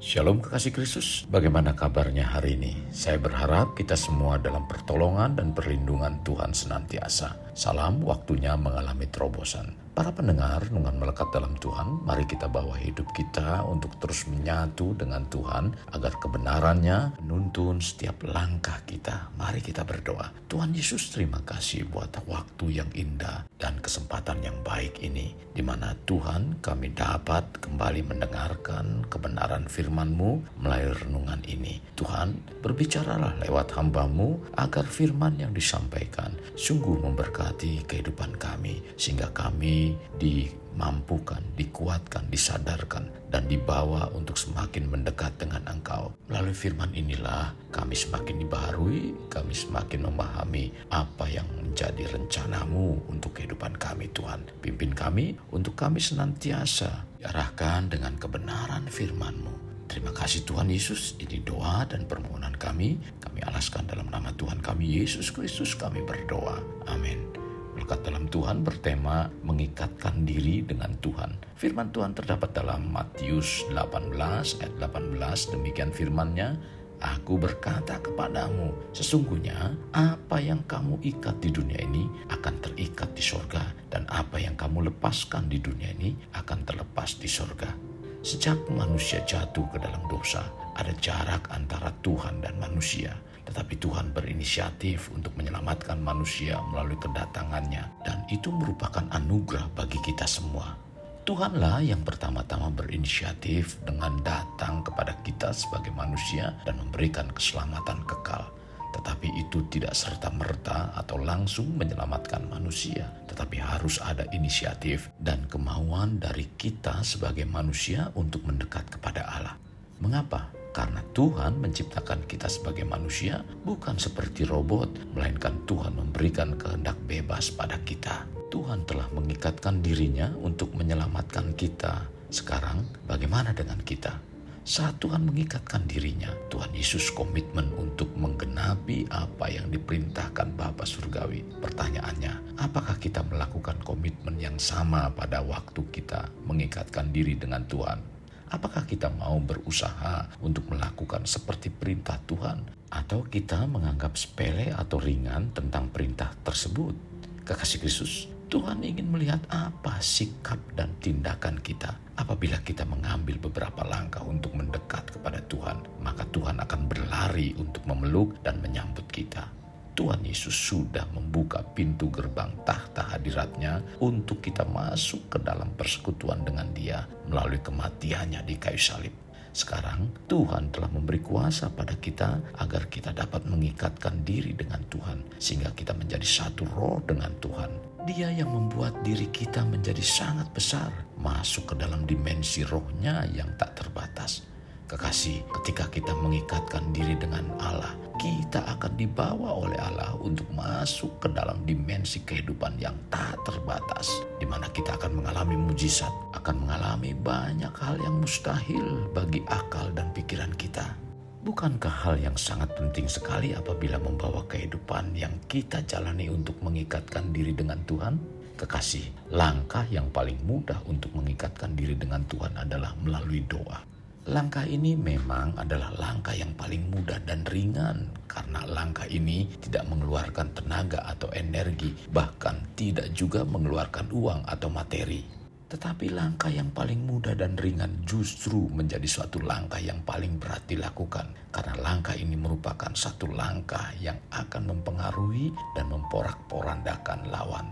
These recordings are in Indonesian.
Shalom kekasih Kristus, bagaimana kabarnya hari ini? Saya berharap kita semua dalam pertolongan dan perlindungan Tuhan senantiasa. Salam waktunya mengalami terobosan. Para pendengar renungan melekat dalam Tuhan, mari kita bawa hidup kita untuk terus menyatu dengan Tuhan agar kebenarannya menuntun setiap langkah kita. Mari kita berdoa. Tuhan Yesus, terima kasih buat waktu yang indah dan kesempatan yang baik ini, di mana Tuhan kami dapat kembali mendengarkan kebenaran firman-Mu melalui renungan ini. Tuhan, berbicaralah lewat hamba-Mu agar firman yang disampaikan sungguh memberkati kehidupan kami, sehingga kami dimampukan, dikuatkan, disadarkan, dan dibawa untuk semakin mendekat dengan Engkau. Melalui firman inilah kami semakin dibaharui, kami semakin memahami apa yang menjadi rencana-Mu untuk kehidupan kami, Tuhan. Pimpin kami untuk kami senantiasa diarahkan dengan kebenaran firman-Mu. Terima kasih Tuhan Yesus, ini doa dan permohonan kami alaskan dalam nama Tuhan kami Yesus Kristus kami berdoa. Amin. Melekat dalam Tuhan bertema mengikatkan diri dengan Tuhan. Firman Tuhan terdapat dalam Matius 18 ayat 18, demikian firman-Nya, Aku berkata kepadamu, sesungguhnya apa yang kamu ikat di dunia ini akan terikat di sorga, dan apa yang kamu lepaskan di dunia ini akan terlepas di sorga. Sejak manusia jatuh ke dalam dosa, ada jarak antara Tuhan dan manusia. Tetapi Tuhan berinisiatif untuk menyelamatkan manusia melalui kedatangannya, dan itu merupakan anugerah bagi kita semua. Tuhanlah yang pertama-tama berinisiatif dengan datang kepada kita sebagai manusia dan memberikan keselamatan kekal. Tetapi itu tidak serta-merta atau langsung menyelamatkan manusia, tetapi harus ada inisiatif dan kemauan dari kita sebagai manusia untuk mendekat kepada Allah. Mengapa? Karena Tuhan menciptakan kita sebagai manusia bukan seperti robot, melainkan Tuhan memberikan kehendak bebas pada kita. Tuhan telah mengikatkan dirinya untuk menyelamatkan kita. Sekarang bagaimana dengan kita? Saat Tuhan mengikatkan dirinya, Tuhan Yesus komitmen untuk menggenapi apa yang diperintahkan Bapa Surgawi. Pertanyaannya, apakah kita melakukan komitmen yang sama pada waktu kita mengikatkan diri dengan Tuhan? Apakah kita mau berusaha untuk melakukan seperti perintah Tuhan? Atau kita menganggap sepele atau ringan tentang perintah tersebut? Kekasih Kristus, Tuhan ingin melihat apa sikap dan tindakan kita. Apabila kita mengambil beberapa langkah untuk mendekat kepada Tuhan, maka Tuhan akan berlari untuk memeluk dan menyambut kita. Tuhan Yesus sudah membuka pintu gerbang tahta hadirat-Nya untuk kita masuk ke dalam persekutuan dengan Dia melalui kematiannya di kayu salib. Sekarang Tuhan telah memberi kuasa pada kita agar kita dapat mengikatkan diri dengan Tuhan, sehingga kita menjadi satu roh dengan Tuhan. Dia yang membuat diri kita menjadi sangat besar, masuk ke dalam dimensi rohnya yang tak terbatas. Kekasih, ketika kita mengikatkan diri dengan Allah, kita akan dibawa oleh Allah untuk masuk ke dalam dimensi kehidupan yang tak terbatas, di mana kita akan mengalami mujizat, akan mengalami banyak hal yang mustahil bagi akal dan pikiran kita. Bukankah hal yang sangat penting sekali apabila membawa kehidupan yang kita jalani untuk mengikatkan diri dengan Tuhan? Kekasih, langkah yang paling mudah untuk mengikatkan diri dengan Tuhan adalah melalui doa. Langkah ini memang adalah langkah yang paling mudah dan ringan, karena langkah ini tidak mengeluarkan tenaga atau energi, bahkan tidak juga mengeluarkan uang atau materi. Tetapi langkah yang paling mudah dan ringan justru menjadi suatu langkah yang paling berat dilakukan, karena langkah ini merupakan satu langkah yang akan mempengaruhi dan memporak-porandakan lawan.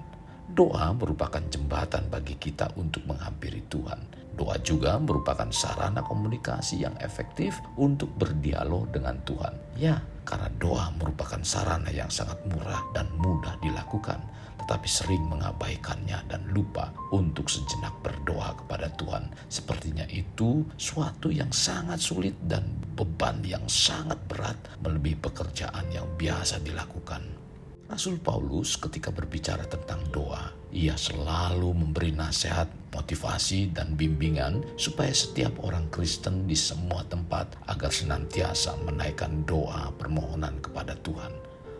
Doa merupakan jembatan bagi kita untuk menghampiri Tuhan. Doa juga merupakan sarana komunikasi yang efektif untuk berdialog dengan Tuhan. Ya, karena doa merupakan sarana yang sangat murah dan mudah dilakukan, tetapi sering mengabaikannya dan lupa untuk sejenak berdoa kepada Tuhan. Sepertinya itu suatu yang sangat sulit dan beban yang sangat berat melebihi pekerjaan yang biasa dilakukan. Rasul Paulus ketika berbicara tentang doa, ia selalu memberi nasihat, motivasi, dan bimbingan supaya setiap orang Kristen di semua tempat agar senantiasa menaikkan doa permohonan kepada Tuhan.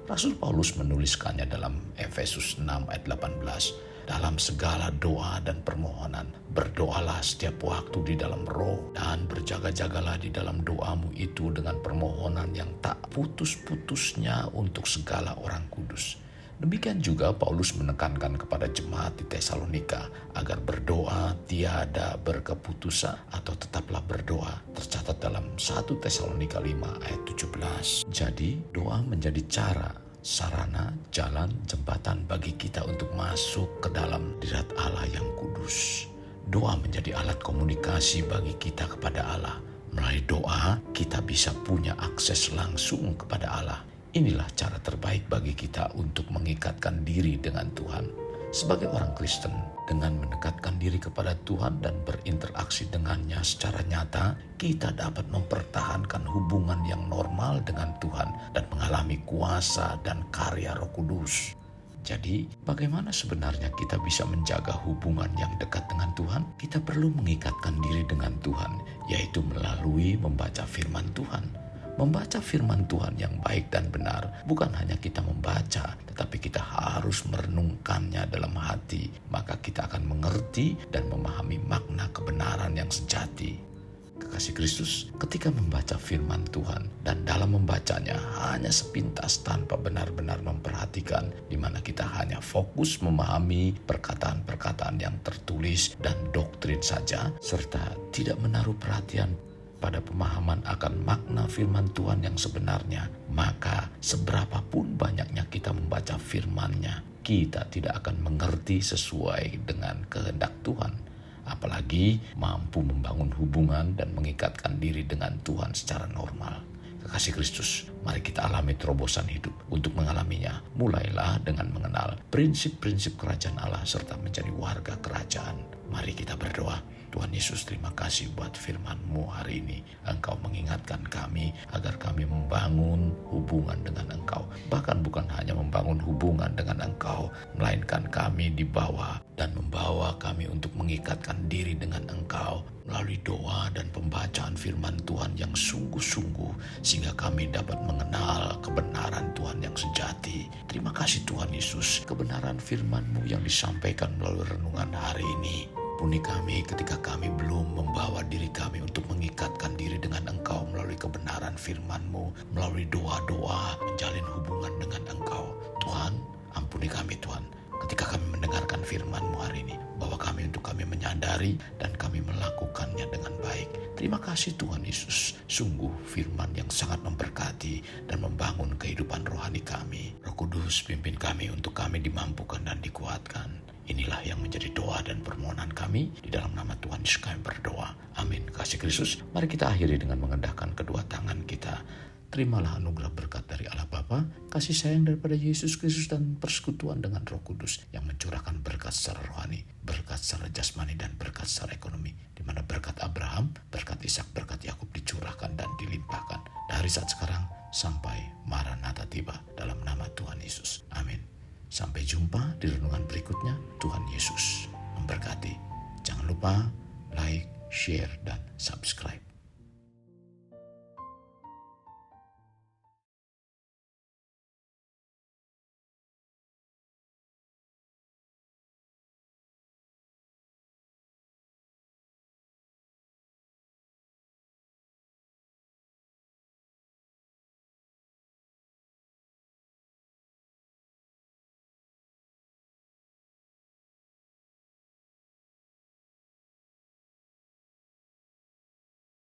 Rasul Paulus menuliskannya dalam Efesus 6 ayat 18. dalam segala doa dan permohonan. Berdoalah setiap waktu di dalam roh dan berjaga-jagalah di dalam doamu itu dengan permohonan yang tak putus-putusnya untuk segala orang kudus. Demikian juga Paulus menekankan kepada jemaat di Tesalonika agar berdoa tiada berkeputusan atau tetaplah berdoa. Tercatat dalam 1 Tesalonika 5 ayat 17. Jadi doa menjadi cara, sarana, jalan, jembatan bagi kita untuk masuk ke dalam hadirat Allah yang kudus. Doa menjadi alat komunikasi bagi kita kepada Allah. Melalui doa kita bisa punya akses langsung kepada Allah. Inilah cara terbaik bagi kita untuk mengikatkan diri dengan Tuhan. Sebagai orang Kristen, dengan mendekatkan diri kepada Tuhan dan berinteraksi dengannya secara nyata, kita dapat mempertahankan hubungan yang normal dengan Tuhan dan mengalami kuasa dan karya Roh Kudus. Jadi, bagaimana sebenarnya kita bisa menjaga hubungan yang dekat dengan Tuhan? Kita perlu mengikatkan diri dengan Tuhan, yaitu melalui membaca firman Tuhan. Membaca firman Tuhan yang baik dan benar bukan hanya kita membaca, tetapi kita harus merenungkannya dalam hati. Maka kita akan mengerti dan memahami makna kebenaran yang sejati. Kekasih Kristus, ketika membaca firman Tuhan dan dalam membacanya hanya sepintas tanpa benar-benar memperhatikan, di mana kita hanya fokus memahami perkataan-perkataan yang tertulis dan doktrin saja, serta tidak menaruh perhatian pada pemahaman akan makna firman Tuhan yang sebenarnya, maka seberapapun banyaknya kita membaca firman-Nya, kita tidak akan mengerti sesuai dengan kehendak Tuhan. Apalagi mampu membangun hubungan dan mengikatkan diri dengan Tuhan secara normal. Kekasih Kristus, mari kita alami terobosan hidup. Untuk mengalaminya, mulailah dengan mengenal prinsip-prinsip kerajaan Allah serta menjadi warga kerajaan. Mari kita berdoa. Tuhan Yesus, terima kasih buat firman-Mu hari ini. Engkau mengingatkan kami agar kami membangun hubungan dengan Engkau. Bahkan bukan hanya membangun hubungan dengan Engkau, melainkan kami dibawa dan membawa kami untuk mengikatkan diri dengan Engkau melalui doa dan pembacaan firman Tuhan yang sungguh-sungguh, sehingga kami dapat mengenal kebenaran Tuhan yang sejati. Terima kasih Tuhan Yesus, kebenaran firman-Mu yang disampaikan melalui renungan hari ini. Ampuni kami ketika kami belum membawa diri kami untuk mengikatkan diri dengan Engkau melalui kebenaran firman-Mu, melalui doa-doa, menjalin hubungan dengan Engkau. Tuhan, ampuni kami Tuhan, ketika kami mendengarkan firman-Mu hari ini, bawa kami untuk kami menyadari dan kami melakukannya dengan baik. Terima kasih Tuhan Yesus, sungguh firman yang sangat memberkati dan membangun kehidupan rohani kami. Roh Kudus, pimpin kami untuk kami dimampukan dan dikuatkan. Inilah yang menjadi doa dan permohonan kami. Di dalam nama Tuhan Yesus kami berdoa. Amin. Kasih Kristus, mari kita akhiri dengan mengendahkan kedua tangan kita. Terimalah anugerah berkat dari Allah Bapa, kasih sayang daripada Yesus Kristus, dan persekutuan dengan Roh Kudus yang mencurahkan berkat secara rohani, berkat secara jasmani, dan berkat secara ekonomi. Di mana berkat Abraham, berkat Ishak, berkat Yakub dicurahkan dan dilimpahkan dari saat sekarang sampai Maranatha tiba, dalam nama Tuhan Yesus. Amin. Sampai jumpa di renungan berikutnya. Tuhan Yesus memberkati. Jangan lupa like, share, dan subscribe.